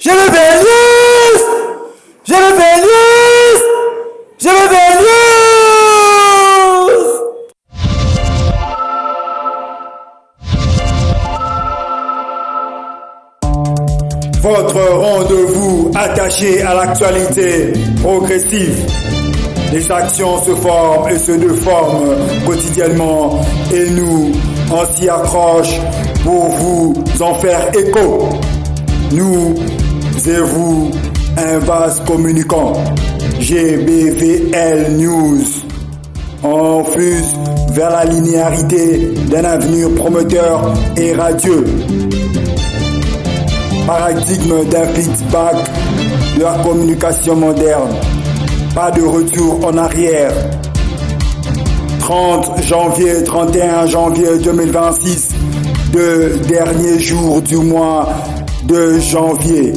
Je me fais news. Je me fais news. Je me fais news. Votre rendez-vous attaché à l'actualité progressive. Les actions se forment et se déforment quotidiennement et nous, on s'y accroche pour vous en faire écho. Nous et vous, un vaste communicant, GBVL News. On fuse vers la linéarité d'un avenir prometteur et radieux. Paradigme d'un feedback de la communication moderne. Pas de retour en arrière. 30 janvier, 31 janvier 2026, deux derniers jours du mois de janvier.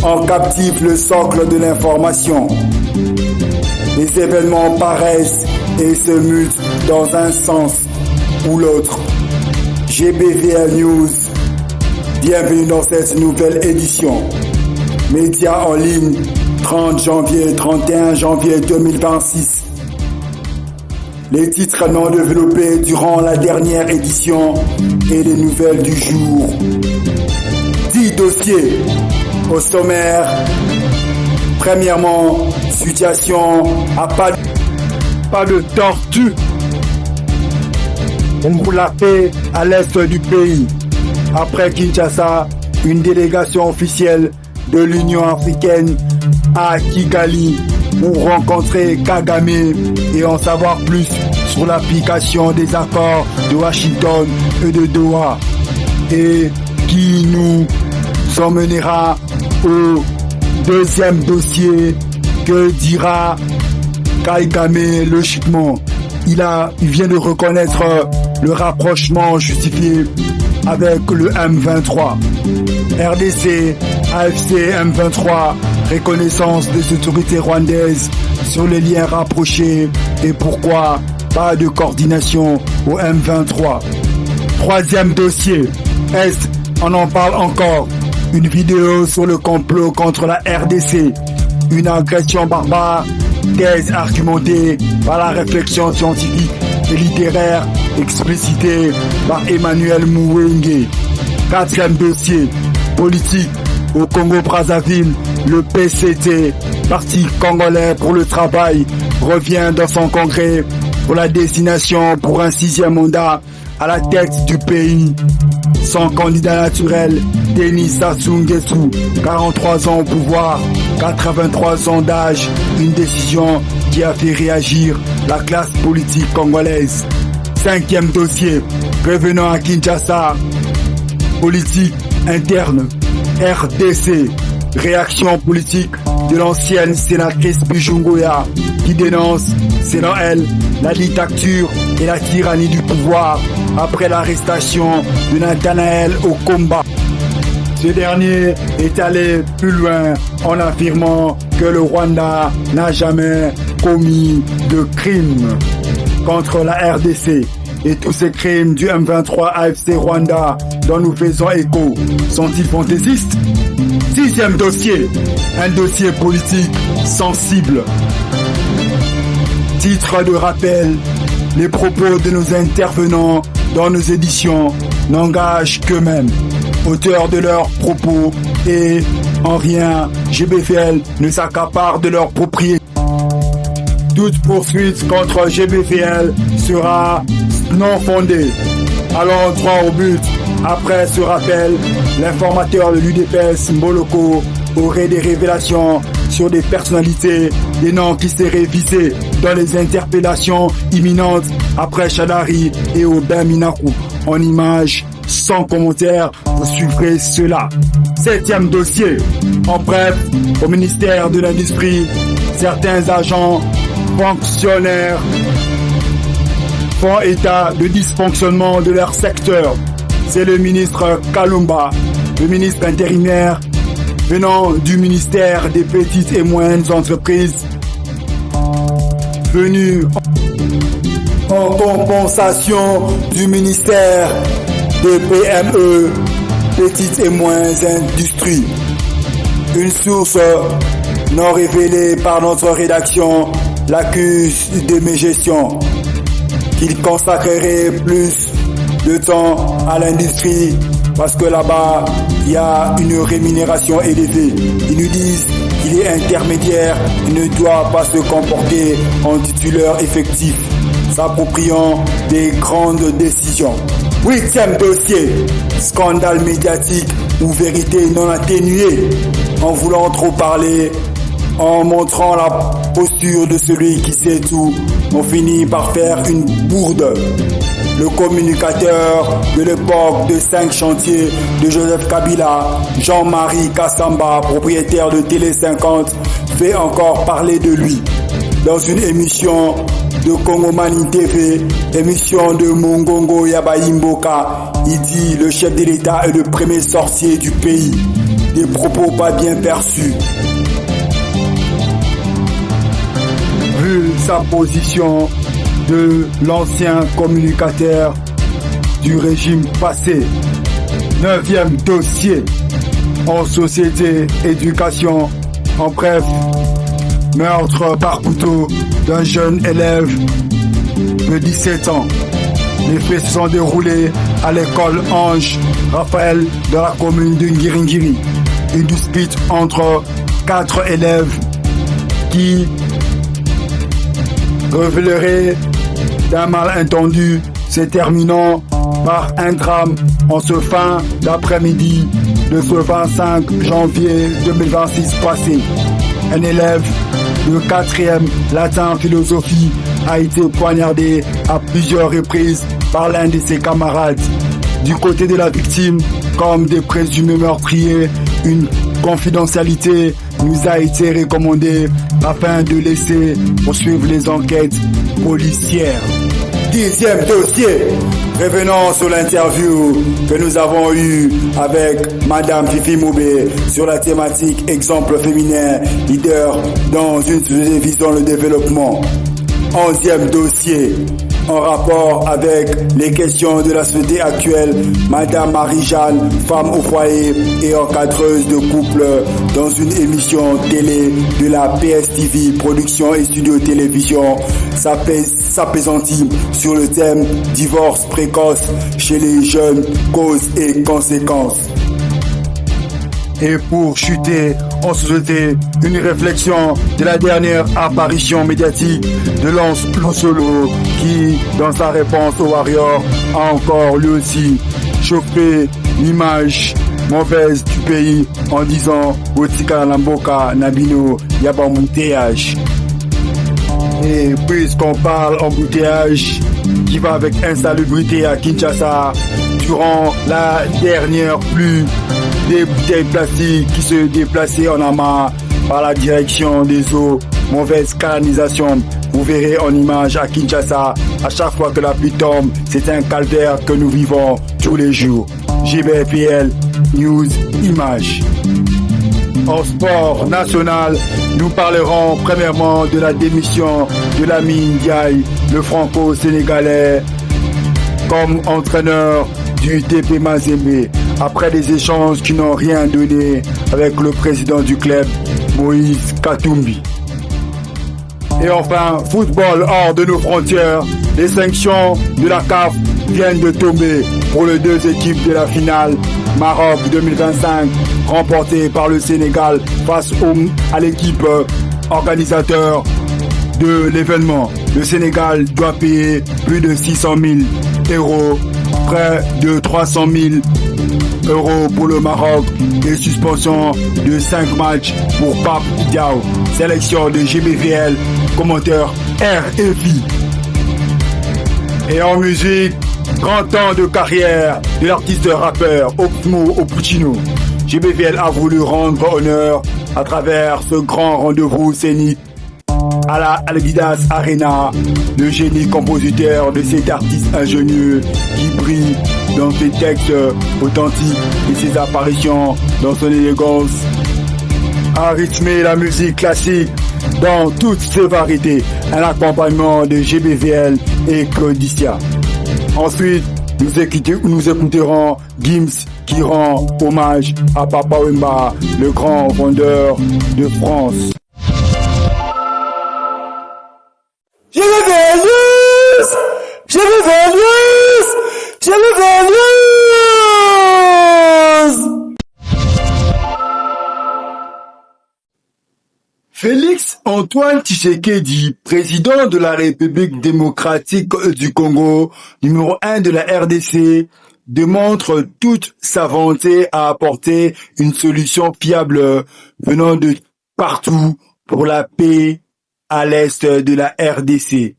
On captive le socle de l'information. Les événements paraissent et se mutent dans un sens ou l'autre. GBVL News, bienvenue dans cette nouvelle édition. Médias en ligne, 30 janvier, 31 janvier 2026. Les titres non développés durant la dernière édition et les nouvelles du jour. 10 dossiers au sommaire. Premièrement, situation à pas de tortue. Pour la paix à l'est du pays. Après Kinshasa, une délégation officielle de l'Union africaine à Kigali pour rencontrer Kagame et en savoir plus sur l'application des accords de Washington et de Doha, et qui nous emmènera au deuxième dossier. Que dira Kagame logiquement? Il vient de reconnaître le rapprochement justifié avec le M23. RDC, AFC, M23, reconnaissance des autorités rwandaises sur les liens rapprochés et pourquoi pas de coordination au M23. Troisième dossier, Est, on en parle encore. Une vidéo sur le complot contre la RDC. Une agression barbare, thèse argumentée par la réflexion scientifique et littéraire explicitée par Emmanuel Mouwenge. Quatrième dossier, politique. Au Congo-Brazzaville, le PCT, Parti congolais pour le travail, revient dans son congrès pour la désignation pour un 6e mandat à la tête du pays. Son candidat naturel, Denis Sassou Nguesso, 43 ans au pouvoir, 83 ans d'âge, une décision qui a fait réagir la classe politique congolaise. Cinquième dossier, revenant à Kinshasa, politique interne, RDC, réaction politique de l'ancienne sénatrice Bijungoya qui dénonce, selon elle, la dictature et la tyrannie du pouvoir après l'arrestation de Nathanaël Okomba. Ce dernier est allé plus loin en affirmant que le Rwanda n'a jamais commis de crimes contre la RDC. Et tous ces crimes du M23 AFC Rwanda dont nous faisons écho sont-ils fantaisistes? Sixième dossier, un dossier politique sensible. Titre de rappel, les propos de nos intervenants dans nos éditions n'engagent qu'eux-mêmes, auteurs de leurs propos, et en rien GBVL ne s'accapare de leur propriété. Toute poursuite contre GBVL sera non fondée. Allons droit au but. Après ce rappel, l'informateur de l'UDPS Mboloko aurait des révélations sur des personnalités, des noms qui seraient visés dans les interpellations imminentes après Chadari et Aubin Minakou. En images, sans commentaire, vous suivrez cela. Septième dossier. En bref, au ministère de l'Industrie, certains agents, fonctionnaires font état de dysfonctionnement de leur secteur. C'est le ministre Kalumba, le ministre intérimaire venant du ministère des petites et moyennes entreprises, venu en compensation du ministère des PME, petites et moyennes industries. Une source non révélée par notre rédaction l'accuse de mégestion, qu'il consacrerait plus de temps à l'industrie parce que là-bas, il y a une rémunération élevée. Ils nous disent qu'il est intermédiaire, il ne doit pas se comporter en titulaire effectif, s'appropriant des grandes décisions. 8e dossier, scandale médiatique ou vérité non atténuée. En voulant trop parler, en montrant la posture de celui qui sait tout, on finit par faire une bourde. Le communicateur de l'époque de 5 chantiers de Joseph Kabila, Jean-Marie Kassamba, propriétaire de Télé 50, fait encore parler de lui. Dans une émission de Congomani TV, émission de Mongongo Yabayimboka, il dit le chef de l'État est le premier sorcier du pays. Des propos pas bien perçus. Vu sa position de l'ancien communicateur du régime passé. 9e dossier en société, éducation, en bref, meurtre par couteau d'un jeune élève de 17 ans. Les faits se sont déroulés à l'école Ange Raphaël de la commune de Ngiringiri. Une dispute entre 4 élèves qui révélerait d'un malentendu se terminant par un drame en ce fin d'après-midi de ce 25 janvier 2026 passé. Un élève de 4e latin philosophie a été poignardé à plusieurs reprises par l'un de ses camarades. Du côté de la victime, comme des présumés meurtriers, une confidentialité nous a été recommandée afin de laisser poursuivre les enquêtes policières. 10e dossier, revenons sur l'interview que nous avons eue avec Madame Fifi Moubé sur la thématique exemple féminin, leader dans une société visant le développement. 11e dossier, en rapport avec les questions de la société actuelle, Madame Marie-Jeanne, femme au foyer et encadreuse de couple dans une émission télé de la PSTV, production et studio télévision, s'apaisantit sur le thème divorce précoce chez les jeunes, causes et conséquences. Et pour chuter en société, une réflexion de la dernière apparition médiatique de Lance Lonsolo qui, dans sa réponse au Warrior, a encore lui aussi chauffé l'image mauvaise du pays en disant Otika Lamboka Nabino Yabamoutéage. Et puisqu'on parle embouteillage qui va avec insalubrité à Kinshasa, durant la dernière pluie, des bouteilles plastiques qui se déplaçaient en amas par la direction des eaux, mauvaise canalisation. Vous verrez en image à Kinshasa, à chaque fois que la pluie tombe, c'est un calvaire que nous vivons tous les jours. JBFL News Images. En sport national, nous parlerons premièrement de la démission de Lamine Ndiaye, le franco-sénégalais, comme entraîneur du TP Mazembe, après des échanges qui n'ont rien donné avec le président du club, Moïse Katumbi. Et enfin, football hors de nos frontières, les sanctions de la CAF viennent de tomber pour les deux équipes de la finale Maroc 2025, remportée par le Sénégal face à l'équipe organisateur de l'événement. Le Sénégal doit payer plus de 600 000 €, près de 300 000 € pour le Maroc et suspension de 5 matchs pour Pape Diaw. Sélection de GBVL, commentaire RFI. Et en musique, grand temps de carrière de l'artiste rappeur Oxmo Opuccino. GBVL a voulu rendre honneur à travers ce grand rendez-vous scénique à la Alvidas Arena, le génie compositeur de cet artiste ingénieux qui brille dans ses textes authentiques et ses apparitions dans son élégance, a rythmé la musique classique dans toutes ses variétés, un accompagnement de GBVL et Claudicia. Ensuite, nous écouterons Gims qui rend hommage à Papa Wemba, le grand fondeur de France. Je veux Vénus! Je veux Vénus! Je veux Vénus! Félix Antoine Tshisekedi, président de la République démocratique du Congo, numéro 1 de la RDC, démontre toute sa volonté à apporter une solution fiable venant de partout pour la paix à l'est de la RDC.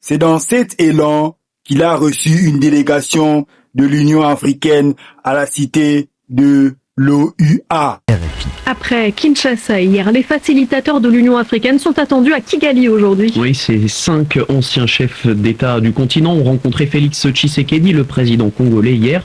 C'est dans cet élan qu'il a reçu une délégation de l'Union africaine à la cité de l'OUA. Après Kinshasa hier, les facilitateurs de l'Union africaine sont attendus à Kigali aujourd'hui. Oui, ces 5 anciens chefs d'État du continent ont rencontré Félix Tshisekedi, le président congolais, hier.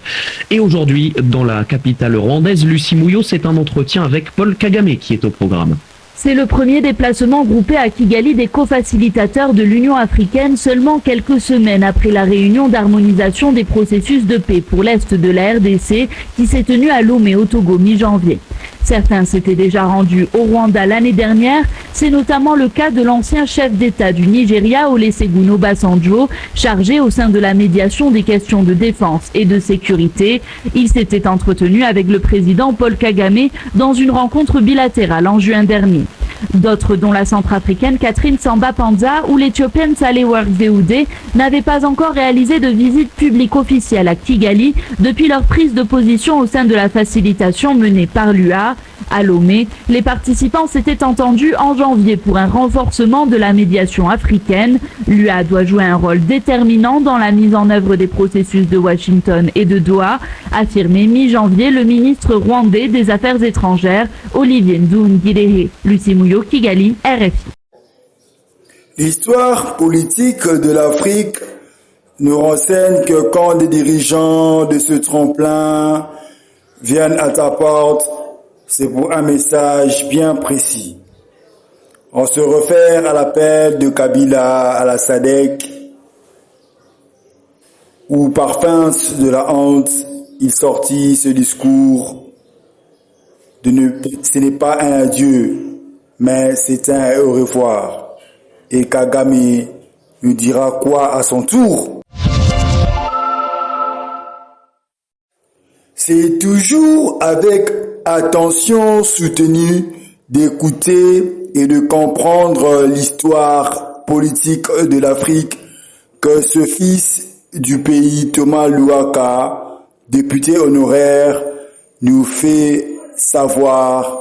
Et aujourd'hui, dans la capitale rwandaise, Lucie Mouillot, c'est un entretien avec Paul Kagame qui est au programme. C'est le premier déplacement groupé à Kigali des co-facilitateurs de l'Union africaine seulement quelques semaines après la réunion d'harmonisation des processus de paix pour l'Est de la RDC qui s'est tenue à Lomé au Togo mi-janvier. Certains s'étaient déjà rendus au Rwanda l'année dernière. C'est notamment le cas de l'ancien chef d'État du Nigeria, Olusegun Obasanjo, chargé au sein de la médiation des questions de défense et de sécurité. Il s'était entretenu avec le président Paul Kagame dans une rencontre bilatérale en juin dernier. D'autres, dont la centrafricaine Catherine Samba-Panza ou l'Éthiopienne Sahle-Work Zewde, n'avaient pas encore réalisé de visite publique officielle à Kigali depuis leur prise de position au sein de la facilitation menée par l'UA. À Lomé, les participants s'étaient entendus en janvier pour un renforcement de la médiation africaine. L'UA doit jouer un rôle déterminant dans la mise en œuvre des processus de Washington et de Doha, affirmé mi-janvier le ministre rwandais des Affaires étrangères, Olivier Nduhungirehe. Lucie Mouillot, Kigali, RFI. L'histoire politique de l'Afrique nous renseigne que quand des dirigeants de ce tremplin viennent à ta porte, c'est pour un message bien précis. On se réfère à l'appel de Kabila à la SADC, où par feinte de la honte, il sortit ce discours ce n'est pas un adieu, mais c'est un au revoir. Et Kagame nous dira quoi à son tour? C'est toujours avec attention soutenue d'écouter et de comprendre l'histoire politique de l'Afrique que ce fils du pays, Thomas Louaka, député honoraire, nous fait savoir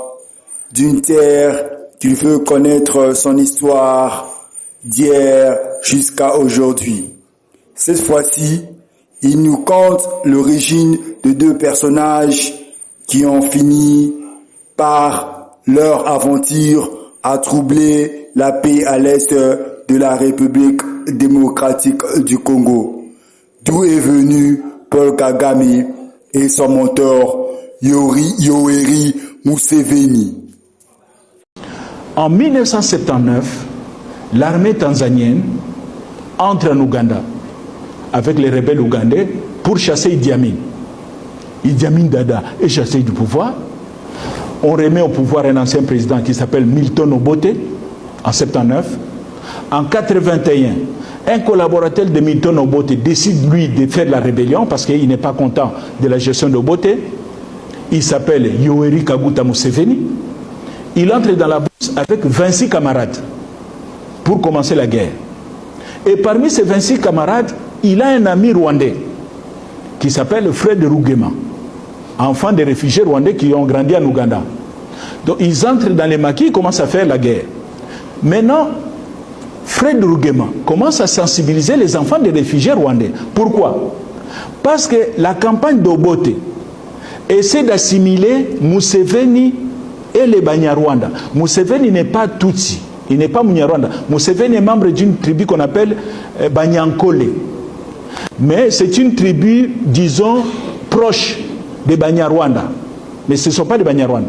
d'une terre qu'il veut connaître son histoire d'hier jusqu'à aujourd'hui. Cette fois-ci, il nous conte l'origine de 2 personnages qui ont fini par leur aventure à troubler la paix à l'est de la République démocratique du Congo, d'où est venu Paul Kagame et son mentor Yoweri Museveni. En 1979, l'armée tanzanienne entre en Ouganda avec les rebelles ougandais pour chasser Idi Amin. Idi Amin Dada est chassé du pouvoir. On remet au pouvoir un ancien président qui s'appelle Milton Obote en 79. En 81, un collaborateur de Milton Obote décide lui de faire la rébellion parce qu'il n'est pas content de la gestion d'Obote. Il s'appelle Yoweri Kaguta Museveni. Il entre dans la bourse avec 26 camarades pour commencer la guerre. Et parmi ces 26 camarades, il a un ami rwandais qui s'appelle Fred Rugema, enfant des réfugiés rwandais qui ont grandi en Ouganda. Donc ils entrent dans les maquis, ils commencent à faire la guerre. Maintenant, Fred Rugema commence à sensibiliser les enfants des réfugiés rwandais. Pourquoi? Parce que la campagne d'Obote essaie d'assimiler Museveni et les Banyarwanda. Museveni n'est pas Tutsi, il n'est pas Munyarwanda. Museveni est membre d'une tribu qu'on appelle Banyankole. Mais c'est une tribu, disons, proche des Banyarwanda. Mais ce ne sont pas des Banyarwanda.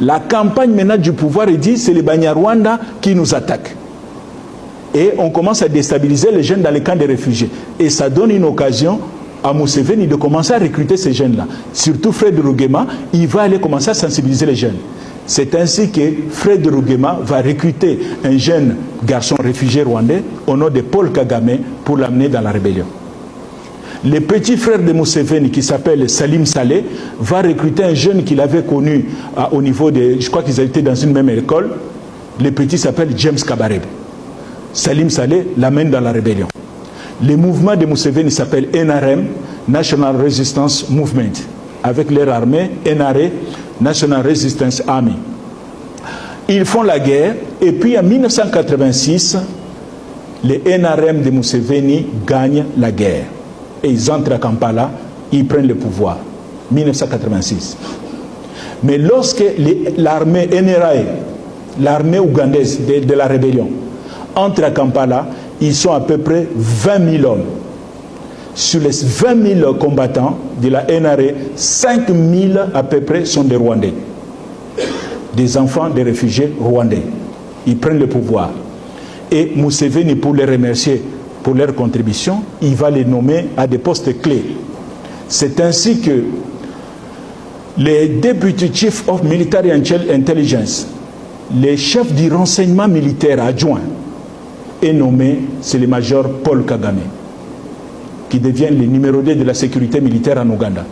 La campagne maintenant du pouvoir dit c'est les Banyarwanda qui nous attaquent. Et on commence à déstabiliser les jeunes dans les camps des réfugiés. Et ça donne une occasion à Museveni de commencer à recruter ces jeunes-là. Surtout Fred Rugema, il va aller commencer à sensibiliser les jeunes. C'est ainsi que Fred Rugema va recruter un jeune garçon réfugié rwandais au nom de Paul Kagame pour l'amener dans la rébellion. Le petit frère de Museveni, qui s'appelle Salim Saleh, va recruter un jeune qu'il avait connu au niveau de... Je crois qu'ils étaient dans une même école. Le petit s'appelle James Kabarebe. Salim Saleh l'amène dans la rébellion. Le mouvement de Museveni s'appelle NRM, National Resistance Movement, avec leur armée, NRA, National Resistance Army. Ils font la guerre, et puis en 1986, les NRM de Museveni gagnent la guerre. Et ils entrent à Kampala, ils prennent le pouvoir. 1986. Mais lorsque l'armée NRA, l'armée ougandaise de la rébellion, entre à Kampala, ils sont à peu près 20 000 hommes. Sur les 20 000 combattants de la NRA, 5 000 à peu près sont des Rwandais. Des enfants des réfugiés rwandais. Ils prennent le pouvoir. Et Museveni, pour les remercier pour leur contribution, il va les nommer à des postes clés. C'est ainsi que les Deputy Chief of Military Intelligence, les chefs du renseignement militaire adjoint, est nommé, c'est le major Paul Kagame, qui devient le numéro 2 de la sécurité militaire en Ouganda.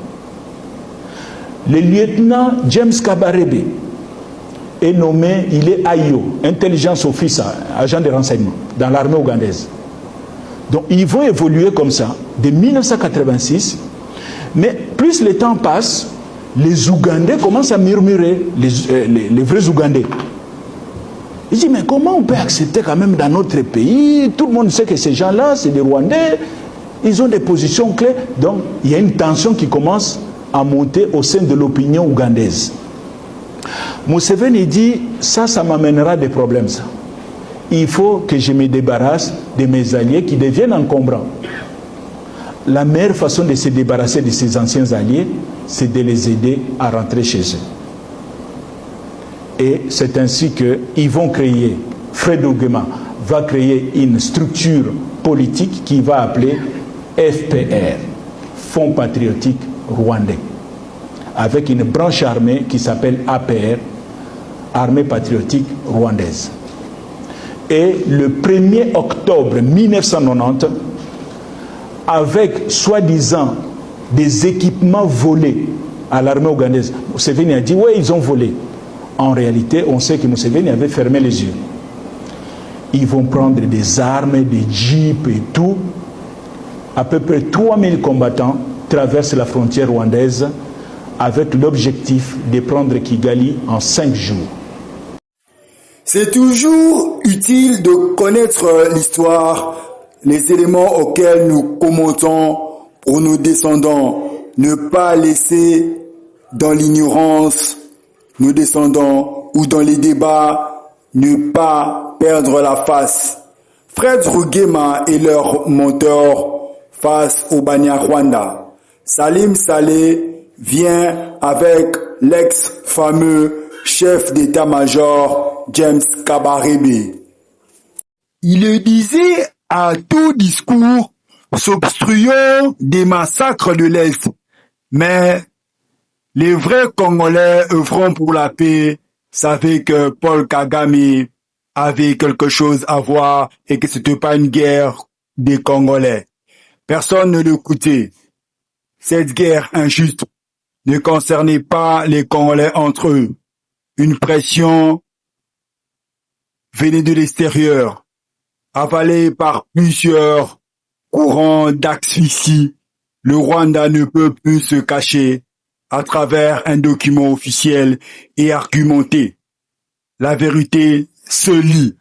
Le lieutenant James Kabarebe est nommé, il est AIO, Intelligence Officer, agent de renseignement, dans l'armée ougandaise. Donc ils vont évoluer comme ça, de 1986, mais plus le temps passe, les Ougandais commencent à murmurer, les vrais Ougandais. Ils disent, mais comment on peut accepter quand même dans notre pays, tout le monde sait que ces gens-là, c'est des Rwandais, ils ont des positions claires. Donc il y a une tension qui commence à monter au sein de l'opinion ougandaise. Museveni dit, ça m'amènera des problèmes, ça. Il faut que je me débarrasse de mes alliés qui deviennent encombrants. La meilleure façon de se débarrasser de ces anciens alliés, c'est de les aider à rentrer chez eux. Et c'est ainsi qu'ils vont créer, Fred Rugema va créer une structure politique qui va appeler FPR, Fonds Patriotique Rwandais, avec une branche armée qui s'appelle APR, Armée Patriotique Rwandaise. Et le 1er octobre 1990, avec soi-disant des équipements volés à l'armée ougandaise, Museveni a dit, oui, ils ont volé. En réalité, on sait que Museveni avait fermé les yeux. Ils vont prendre des armes, des jeeps et tout. À peu près 3000 combattants traversent la frontière rwandaise avec l'objectif de prendre Kigali en 5 jours. C'est toujours utile de connaître l'histoire, les éléments auxquels nous commentons pour nos descendants, ne pas laisser dans l'ignorance nos descendants ou dans les débats, ne pas perdre la face. Fred Rugema est leur mentor face au Banyarwanda. Salim Saleh vient avec l'ex-fameux chef d'état-major James Kabarebe. Il le disait à tout discours, s'obstruant des massacres de l'Est. Mais les vrais Congolais œuvrant pour la paix savaient que Paul Kagame avait quelque chose à voir et que c'était pas une guerre des Congolais. Personne ne l'écoutait. Cette guerre injuste ne concernait pas les Congolais entre eux. Une pression venait de l'extérieur, avalée par plusieurs courants d'asphyxie. Le Rwanda ne peut plus se cacher à travers un document officiel et argumenté. La vérité se lit.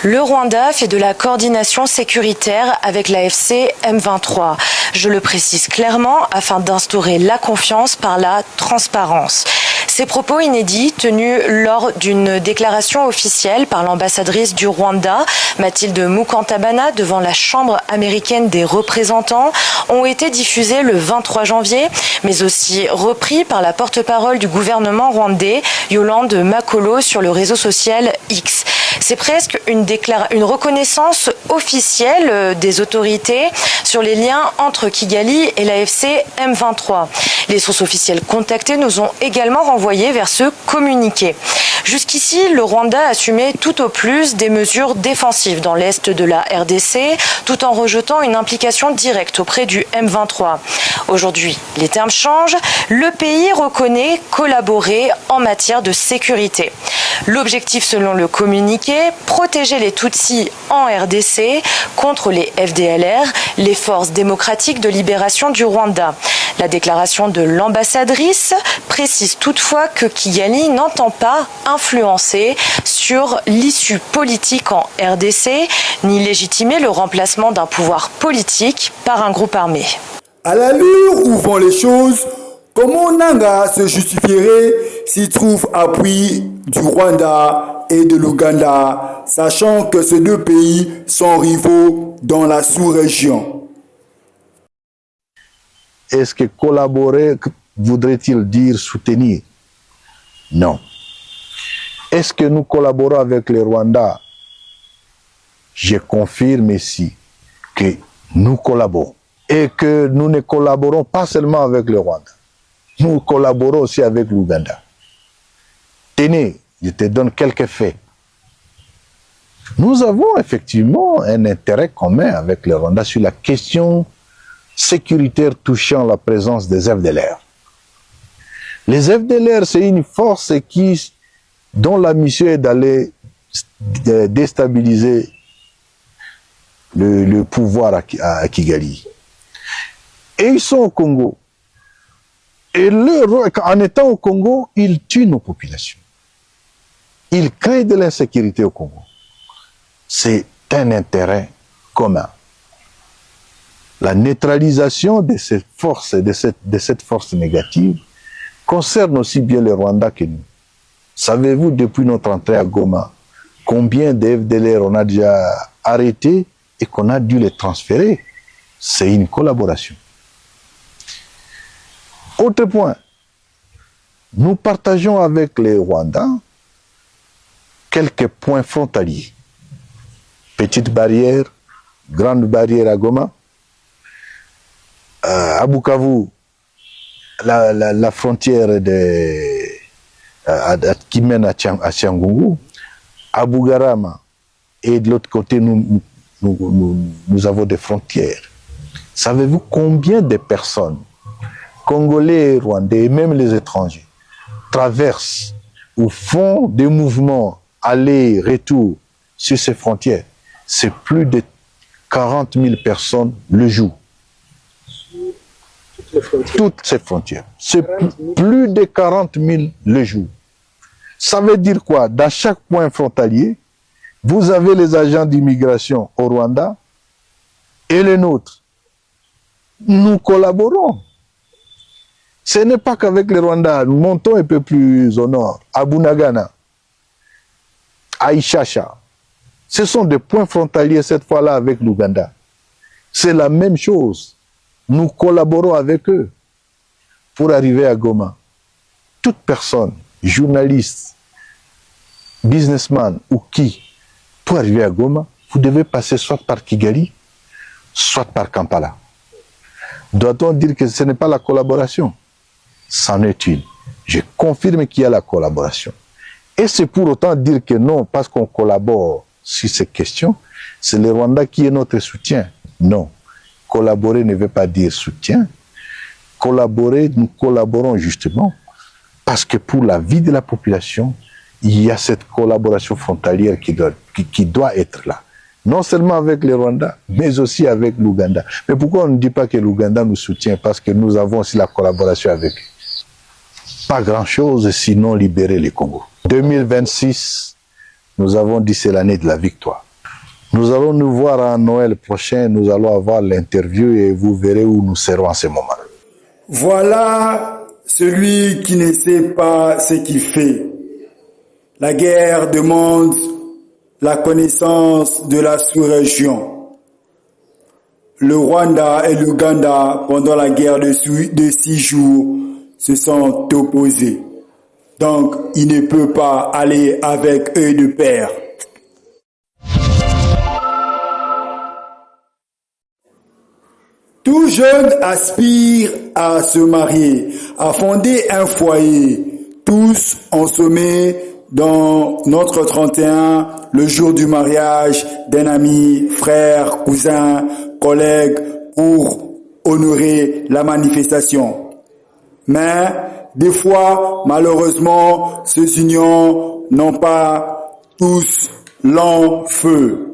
Le Rwanda fait de la coordination sécuritaire avec l'AFC M23. Je le précise clairement afin d'instaurer la confiance par la transparence. Ces propos inédits tenus lors d'une déclaration officielle par l'ambassadrice du Rwanda, Mathilde Mukantabana, devant la Chambre américaine des représentants, ont été diffusés le 23 janvier, mais aussi repris par la porte-parole du gouvernement rwandais, Yolande Makolo, sur le réseau social X. C'est presque une reconnaissance officielle des autorités sur les liens entre Kigali et l'AFC M23. Les sources officielles contactées nous ont également renvoyé vers ce communiqué. Jusqu'ici, le Rwanda assumait tout au plus des mesures défensives dans l'est de la RDC, tout en rejetant une implication directe auprès du M23. Aujourd'hui, les termes changent. Le pays reconnaît collaborer en matière de sécurité. L'objectif, selon le communiqué, protéger les Tutsis en RDC contre les FDLR, les forces démocratiques de libération du Rwanda. La déclaration de l'ambassadrice précise toutefois que Kigali n'entend pas influencer sur l'issue politique en RDC, ni légitimer le remplacement d'un pouvoir politique par un groupe armé. À l'allure où vont les choses, comment Nanga se justifierait s'il trouve appui du Rwanda et de l'Ouganda, sachant que ces deux pays sont rivaux dans la sous-région? Est-ce que collaborer voudrait-il dire soutenir? Non. Est-ce que nous collaborons avec le Rwanda? Je confirme ici que nous collaborons et que nous ne collaborons pas seulement avec le Rwanda. Nous collaborons aussi avec l'Ouganda. Tenez, je te donne quelques faits. Nous avons effectivement un intérêt commun avec le Rwanda sur la question sécuritaire touchant la présence des FDLR. Les FDLR, c'est une force dont la mission est d'aller déstabiliser le pouvoir à Kigali. Et ils sont au Congo. Et en étant au Congo, ils tuent nos populations. Ils créent de l'insécurité au Congo. C'est un intérêt commun. La neutralisation de cette force, de cette force négative, concerne aussi bien le Rwanda que nous. Savez-vous, depuis notre entrée à Goma, combien de FDLR on a déjà arrêté et qu'on a dû les transférer? C'est une collaboration. Autre point, nous partageons avec les Rwandais quelques points frontaliers. Petite barrière, grande barrière à Goma, à Bukavu, la frontière qui mène à Tchangungu, à Bugarama, et de l'autre côté, nous avons des frontières. Savez-vous combien de personnes, Congolais, Rwandais, et même les étrangers, traversent ou font des mouvements aller-retour sur ces frontières? C'est plus de 40 000 personnes le jour. Toutes ces frontières. C'est plus de 40 000 le jour. Ça veut dire quoi? Dans chaque point frontalier, vous avez les agents d'immigration au Rwanda et les nôtres. Nous collaborons. Ce n'est pas qu'avec les Rwandais. Nous montons un peu plus au nord, à Bunagana, à Ishasha. Ce sont des points frontaliers cette fois-là avec l'Ouganda. C'est la même chose. Nous collaborons avec eux pour arriver à Goma. Toute personne, journaliste, businessman ou qui, pour arriver à Goma, vous devez passer soit par Kigali, soit par Kampala. Doit-on dire que ce n'est pas la collaboration? C'en est une. Je confirme qu'il y a la collaboration. Et c'est pour autant dire que non, parce qu'on collabore sur ces questions, c'est le Rwanda qui est notre soutien. Non. Collaborer ne veut pas dire soutien. Collaborer, nous collaborons justement parce que pour la vie de la population, il y a cette collaboration frontalière qui doit être là. Non seulement avec le Rwanda, mais aussi avec l'Ouganda. Mais pourquoi on ne dit pas que l'Ouganda nous soutient? Parce que nous avons aussi la collaboration avec eux. Pas grand-chose, sinon libérer le Congo. 2026, nous avons dit c'est l'année de la victoire. Nous allons nous voir en Noël prochain, nous allons avoir l'interview et vous verrez où nous serons en ce moment. Voilà celui qui ne sait pas ce qu'il fait. La guerre demande la connaissance de la sous-région. Le Rwanda et l'Ouganda, pendant la guerre de 6 jours, se sont opposés. Donc, il ne peut pas aller avec eux de pair. Tout jeune aspire à se marier, à fonder un foyer. Tous en sommet dans notre 31, le jour du mariage d'un ami, frère, cousin, collègue, pour honorer la manifestation. Mais des fois, malheureusement, ces unions n'ont pas tous long feu.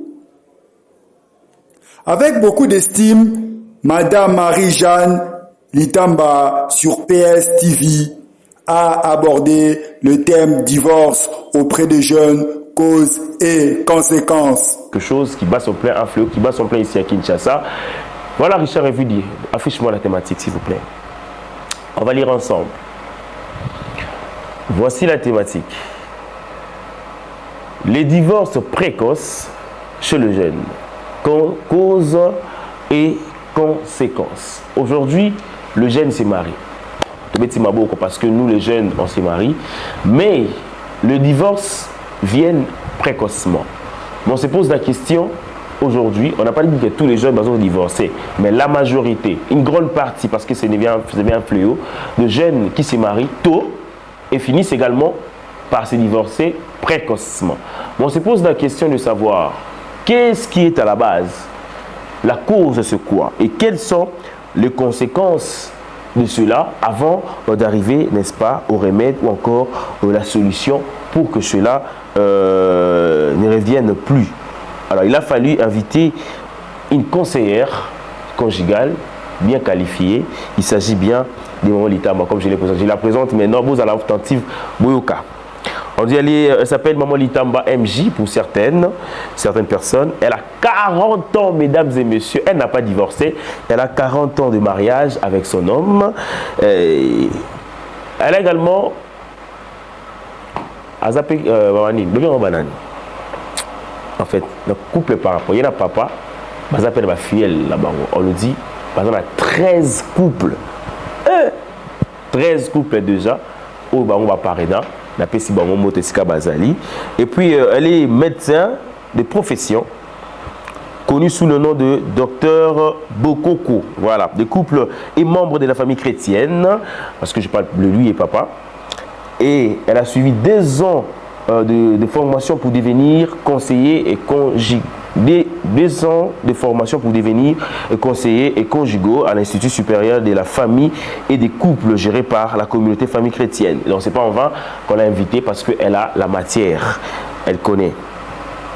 Avec beaucoup d'estime, Madame Marie-Jeanne Litamba sur PS TV a abordé le thème divorce auprès des jeunes, causes et conséquences. Quelque chose qui bat son plein, un fléau qui bat son plein ici à Kinshasa. Voilà, Richard Evudi, affiche-moi la thématique s'il vous plaît. On va lire ensemble. Voici la thématique. Les divorces précoces chez le jeune. Causes et conséquences. Aujourd'hui, le jeune s'est marié. Parce que nous, les jeunes, on s'est marié. Mais le divorce vient précocement. Mais on se pose la question, aujourd'hui, on n'a pas dit que tous les jeunes vont divorcer, mais la majorité, une grande partie, parce que c'est bien un fléau, de jeunes qui se marient tôt et finissent également par se divorcer précocement. Mais on se pose la question de savoir qu'est-ce qui est à la base, la cause de ce quoi, et quelles sont les conséquences de cela avant d'arriver, n'est-ce pas, au remède ou encore la solution pour que cela ne revienne plus. Alors, il a fallu inviter une conseillère conjugale bien qualifiée. Il s'agit bien de Maman Litamba, comme je l'ai présenté. Je la présente maintenant, vous à la tentative Boyoka. On dit elle s'appelle Maman Litamba MJ pour certaines personnes. Elle a 40 ans, mesdames et messieurs. Elle n'a pas divorcé. Elle a 40 ans de mariage avec son homme. Elle a également en fait, le couple par rapport, il y a un papa, ma fille là-bas, on le dit, par exemple, 13 couples. 13 couples déjà, au on va parler là. Et puis, elle est médecin de profession, connu sous le nom de Docteur Bokoko. Voilà, des couples et membres de la famille chrétienne, parce que je parle de lui et papa. Et elle a suivi 2 ans de formation pour devenir conseiller et conjugal. 2 ans de formation pour devenir conseiller et conjugaux à l'Institut supérieur de la famille et des couples géré par la communauté famille chrétienne. Donc c'est pas en vain qu'on l'a invitée parce qu'elle a la matière, elle connaît.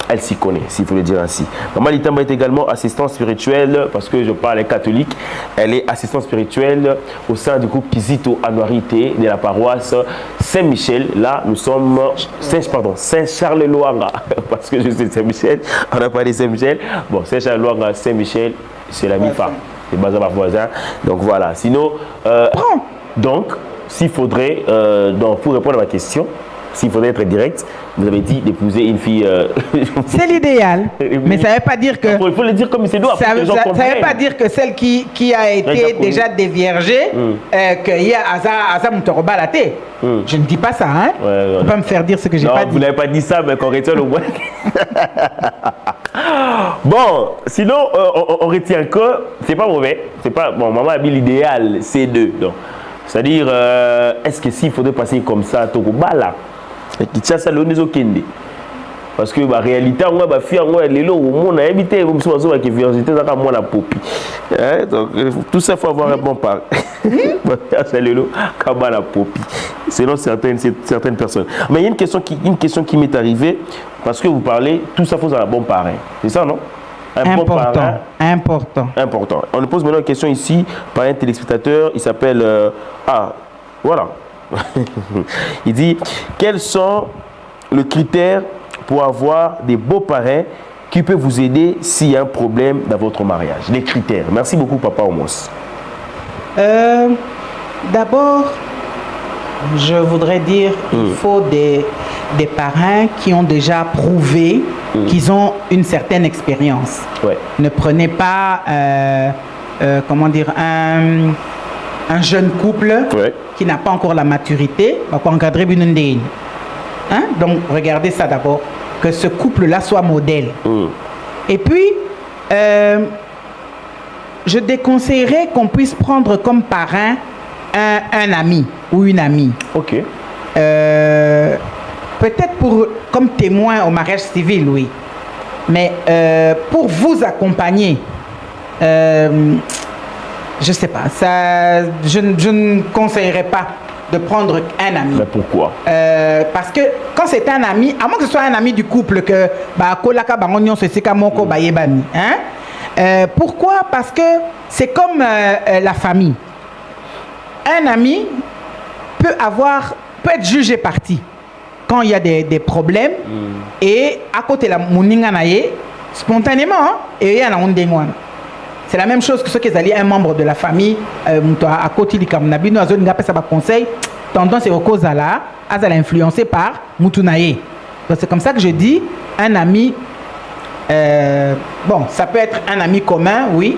Elle s'y connaît, s'il faut le dire ainsi. Maman Litamba est également assistante spirituelle, parce que je parle catholique. Elle est assistante spirituelle au sein du groupe Kizito Anuarité de la paroisse Saint-Michel. Là, nous sommes Saint-Charles-Loanga, parce que je sais Saint-Michel, on n'a pas dit Saint-Michel. Bon, Saint-Charles-Loanga, Saint-Michel, c'est la MIFA, c'est basé à voisin. Donc voilà, sinon, donc, s'il faudrait, pour répondre à ma question, s'il faudrait être direct, vous avez dit d'épouser une fille. C'est l'idéal, mais ça ne veut pas dire que. Il faut le dire comme c'est doit. Ça ne veut pas dire que celle qui a été déjà déviergée, qu'il y a Asa Moutoroba la tête. Je ne dis pas ça, hein. Il ne faut pas me faire dire ce que j'ai pas dit. Vous n'avez pas dit ça, mais qu'on retient le moins. Bon, sinon, on retient que c'est pas mauvais. C'est pas. Bon, maman a mis l'idéal, c'est 2. C'est-à-dire, est-ce que s'il faudrait passer comme ça, Tokobala? Parce que la réalité, on va faire on a évité donc tout ça, il faut avoir un bon parent. Selon certaines personnes. Mais il y a une question qui m'est arrivée, parce que vous parlez, tout ça, il faut avoir un bon parrain. C'est ça, non? Important. On nous pose maintenant une question ici par un téléspectateur. Il s'appelle... voilà. Il dit, quels sont les critères pour avoir des beaux parrains qui peuvent vous aider s'il y a un problème dans votre mariage? Les critères. Merci beaucoup, Papa Omos. D'abord, je voudrais dire qu'il faut des parrains qui ont déjà prouvé qu'ils ont une certaine expérience. Ouais. Ne prenez pas, comment dire, un jeune couple qui n'a pas encore la maturité, pour encadrer une hein? Donc, regardez ça d'abord, que ce couple-là soit modèle. Et puis, je déconseillerais qu'on puisse prendre comme parrain un ami ou une amie. Ok. Peut-être comme témoin au mariage civil, oui. Mais pour vous accompagner, je ne sais pas, ça, je ne conseillerais pas de prendre un ami. Mais pourquoi? Parce que quand c'est un ami, à moins que ce soit un ami du couple, que pourquoi? Parce que c'est comme la famille. Un ami peut être jugé parti quand il y a des problèmes et à côté la moninga naie spontanément et il y a la ondengwana. C'est la même chose que ceux qui allaient un membre de la famille à côté du kamnabino azone ngapé ça ba conseil tendance c'est au cause là azala influencé par mutunaye. Donc c'est comme ça que je dis un ami bon, ça peut être un ami commun, oui,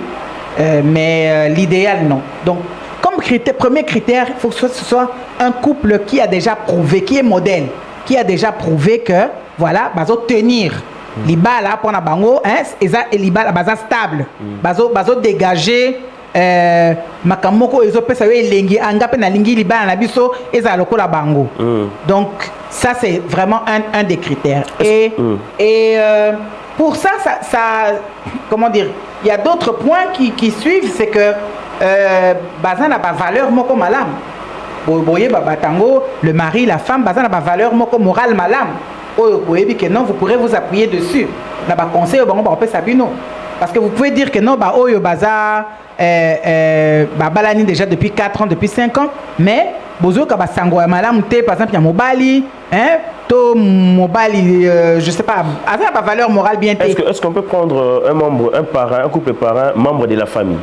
mais l'idéal non. Donc comme premier critère, il faut que ce soit un couple qui a déjà prouvé, qui est modèle, qui a déjà prouvé que, voilà, bazo tenir. Liba là pour na bango, hein, et liba la baza stable. Bazo dégager makamoko ezo pesa yo elengi angape na lingi liba na biso eza lokola bango. Donc ça c'est vraiment un des critères. Et pour ça, comment dire, il y a d'autres points qui suivent, c'est que baza na ba valeur moko malam. Boye babatango, le mari, la femme, baza na ba valeur moko morale malam. Que non, vous pourrez vous appuyer dessus. Na ba conseil on peut sabino. Parce que vous pouvez dire que non, bah oyo baza balani déjà depuis 4 ans, depuis 5 ans, mais bozo ka basango malam te par exemple il y a mobali, hein, to mobali je sais pas, avec la valeur morale bien. Est-ce qu'on peut prendre un couple parrain, membre de la famille?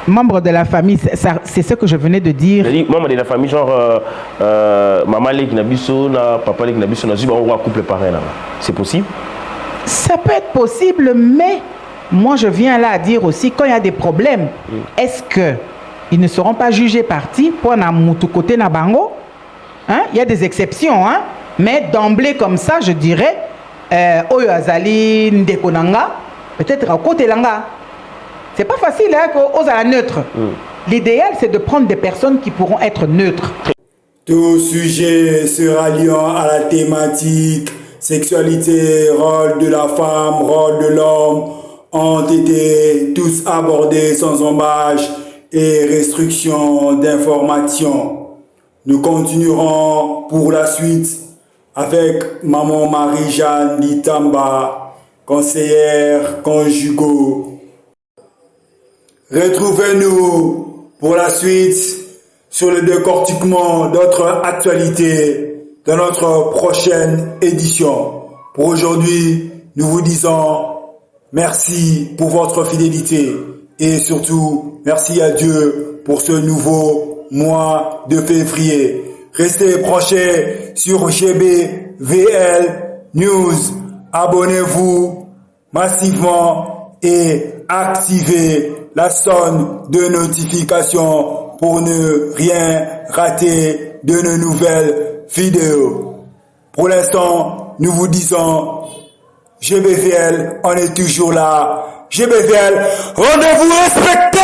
Membre de la famille, c'est ce que je venais de dire. Membre de la famille, genre maman Lek Nabiso, papa Lek Nabiso, on va couple parrain là. C'est possible? Ça peut être possible, mais moi je viens là à dire aussi quand il y a des problèmes, est-ce que ils ne seront pas jugés partis pour na mutu côté na bango? Hein? Il y a des exceptions, hein? Mais d'emblée comme ça, je dirais, oyo azali ndekonanga, peut-être à côté langa. C'est pas facile hein, aux à neutre. L'idéal c'est de prendre des personnes qui pourront être neutres. Tout sujet se ralliant à la thématique sexualité, rôle de la femme, rôle de l'homme ont été tous abordés sans embâche et restriction d'information. Nous continuerons pour la suite avec Maman Marie-Jeanne Litamba, conseillère conjugaux. Retrouvez-nous pour la suite sur le décortiquement d'autres actualités dans notre prochaine édition. Pour aujourd'hui, nous vous disons merci pour votre fidélité et surtout merci à Dieu pour ce nouveau mois de février. Restez branchés sur GBVL News. Abonnez-vous massivement et activez la sonne de notification pour ne rien rater de nos nouvelles vidéos. Pour l'instant, nous vous disons GBVL, on est toujours là. GBVL, rendez-vous respecté!